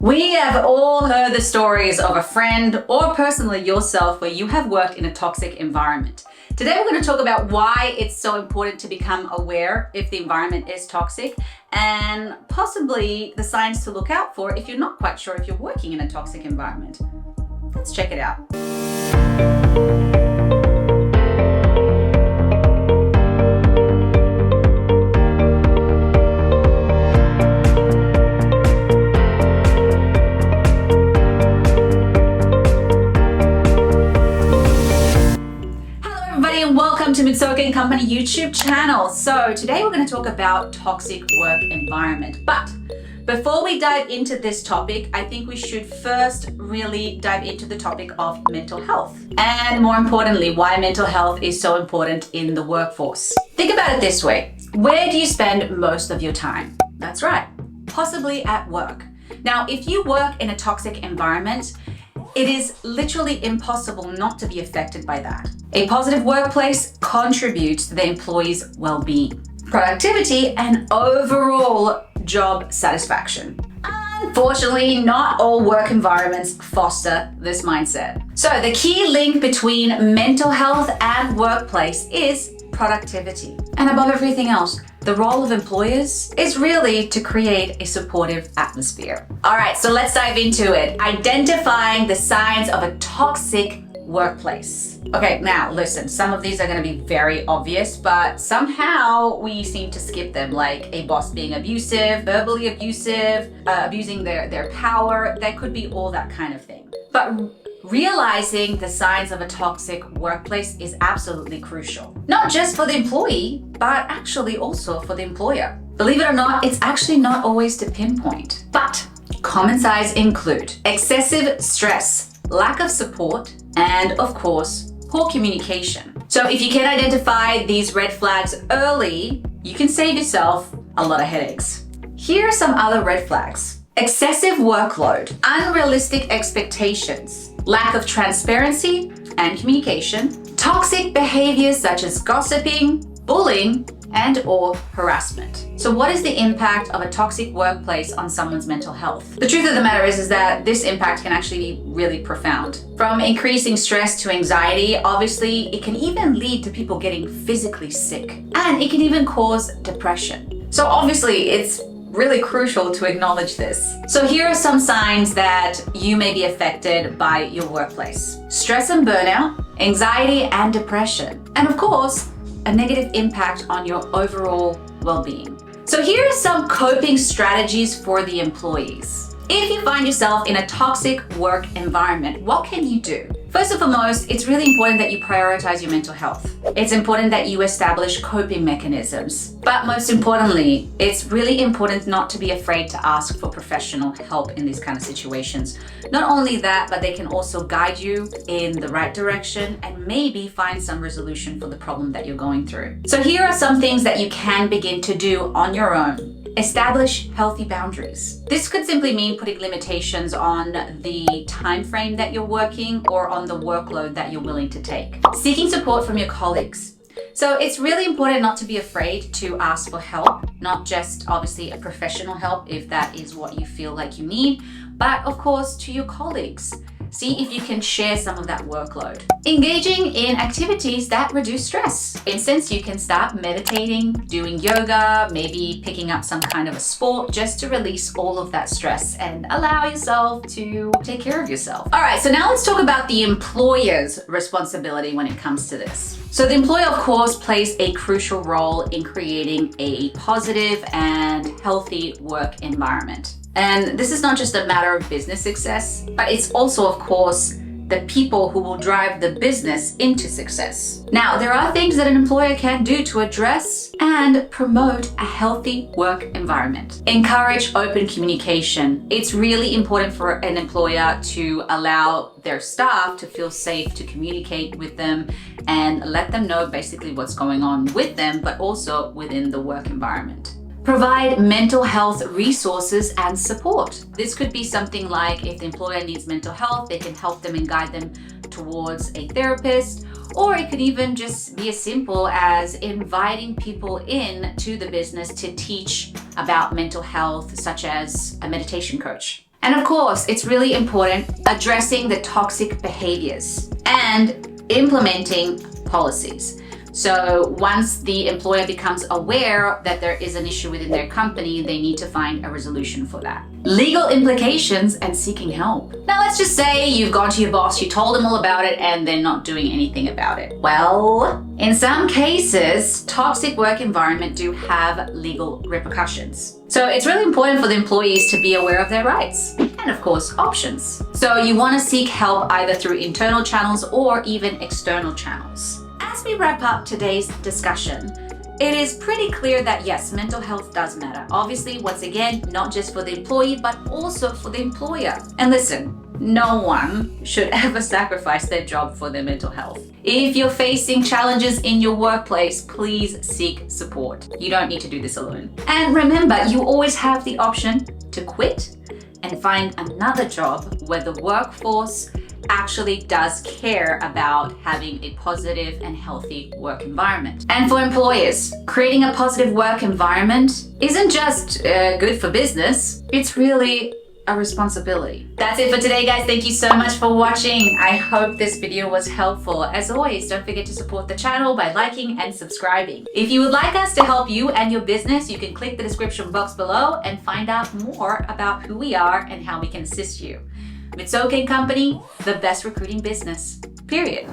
We have all heard the stories of a friend or personally yourself where you have worked in a toxic environment. Today we're going to talk about why it's so important to become aware if the environment is toxic and possibly the signs to look out for if you're not quite sure if you're working in a toxic environment. Let's check it out. Welcome to Mitsuoka Company YouTube channel. So today we're going to talk about toxic work environment. But before we dive into this topic, I think we should first really dive into the topic of mental health. And more importantly, why mental health is so important in the workforce. Think about it this way. Where do you spend most of your time? That's right, possibly at work. Now, if you work in a toxic environment, it is literally impossible not to be affected by that. A positive workplace contributes to the employee's well-being, productivity, and overall job satisfaction. Unfortunately, not all work environments foster this mindset. So the key link between mental health and workplace is productivity. And above everything else, the role of employers is really to create a supportive atmosphere. All right, so let's dive into it. Identifying the signs of a toxic workplace. Okay, now listen, some of these are going to be very obvious, but somehow we seem to skip them, like a boss being abusive, verbally abusive, abusing their power. That could be all that kind of thing. But realizing the signs of a toxic workplace is absolutely crucial. Not just for the employee, but actually also for the employer. Believe it or not, it's actually not always to pinpoint. But common signs include excessive stress, lack of support, and of course, poor communication. So if you can identify these red flags early, you can save yourself a lot of headaches. Here are some other red flags. Excessive workload, unrealistic expectations, lack of transparency and communication, toxic behaviors such as gossiping, bullying, and/or harassment. So what is the impact of a toxic workplace on someone's mental health? The truth of the matter is that this impact can actually be really profound. From increasing stress to anxiety, obviously, it can even lead to people getting physically sick, and it can even cause depression. So obviously, it's really crucial to acknowledge this. So here are some signs that you may be affected by your workplace. Stress and burnout, anxiety and depression, and of course, a negative impact on your overall well-being. So here are some coping strategies for the employees. If you find yourself in a toxic work environment, what can you do? First and foremost, it's really important that you prioritize your mental health. It's important that you establish coping mechanisms. But most importantly, it's really important not to be afraid to ask for professional help in these kind of situations. Not only that, but they can also guide you in the right direction and maybe find some resolution for the problem that you're going through. So here are some things that you can begin to do on your own. Establish healthy boundaries. This could simply mean putting limitations on the time frame that you're working or on the workload that you're willing to take. Seeking support from your colleagues. So it's really important not to be afraid to ask for help, not just obviously a professional help if that is what you feel like you need, but of course to your colleagues. See if you can share some of that workload. Engaging in activities that reduce stress. For instance, you can start meditating, doing yoga, maybe picking up some kind of a sport just to release all of that stress and allow yourself to take care of yourself. All right, so now let's talk about the employer's responsibility when it comes to this. So the employer, of course, plays a crucial role in creating a positive and healthy work environment. And this is not just a matter of business success, but it's also, of course, the people who will drive the business into success. Now, there are things that an employer can do to address and promote a healthy work environment. Encourage open communication. It's really important for an employer to allow their staff to feel safe to communicate with them and let them know basically what's going on with them, but also within the work environment. Provide mental health resources and support. This could be something like if the employer needs mental health, they can help them and guide them towards a therapist, or it could even just be as simple as inviting people in to the business to teach about mental health, such as a meditation coach. And of course, it's really important addressing the toxic behaviors and implementing policies. So once the employer becomes aware that there is an issue within their company, they need to find a resolution for that. Legal implications and seeking help. Now let's just say you've gone to your boss, you told them all about it, and they're not doing anything about it. Well, in some cases, toxic work environment do have legal repercussions. So it's really important for the employees to be aware of their rights and of course options. So you want to seek help either through internal channels or even external channels. As we wrap up today's discussion, it is pretty clear that yes, mental health does matter. Obviously, once again, not just for the employee, but also for the employer. And listen, no one should ever sacrifice their job for their mental health. If you're facing challenges in your workplace, please seek support. You don't need to do this alone. And remember, you always have the option to quit and find another job where the workforce actually does care about having a positive and healthy work environment. And for employers, creating a positive work environment isn't just good for business, it's really a responsibility. That's it for today, guys. Thank you so much for watching. I hope this video was helpful. As always, don't forget to support the channel by liking and subscribing. If you would like us to help you and your business, you can click the description box below and find out more about who we are and how we can assist you. Mitsuoka Company, the best recruiting business, period.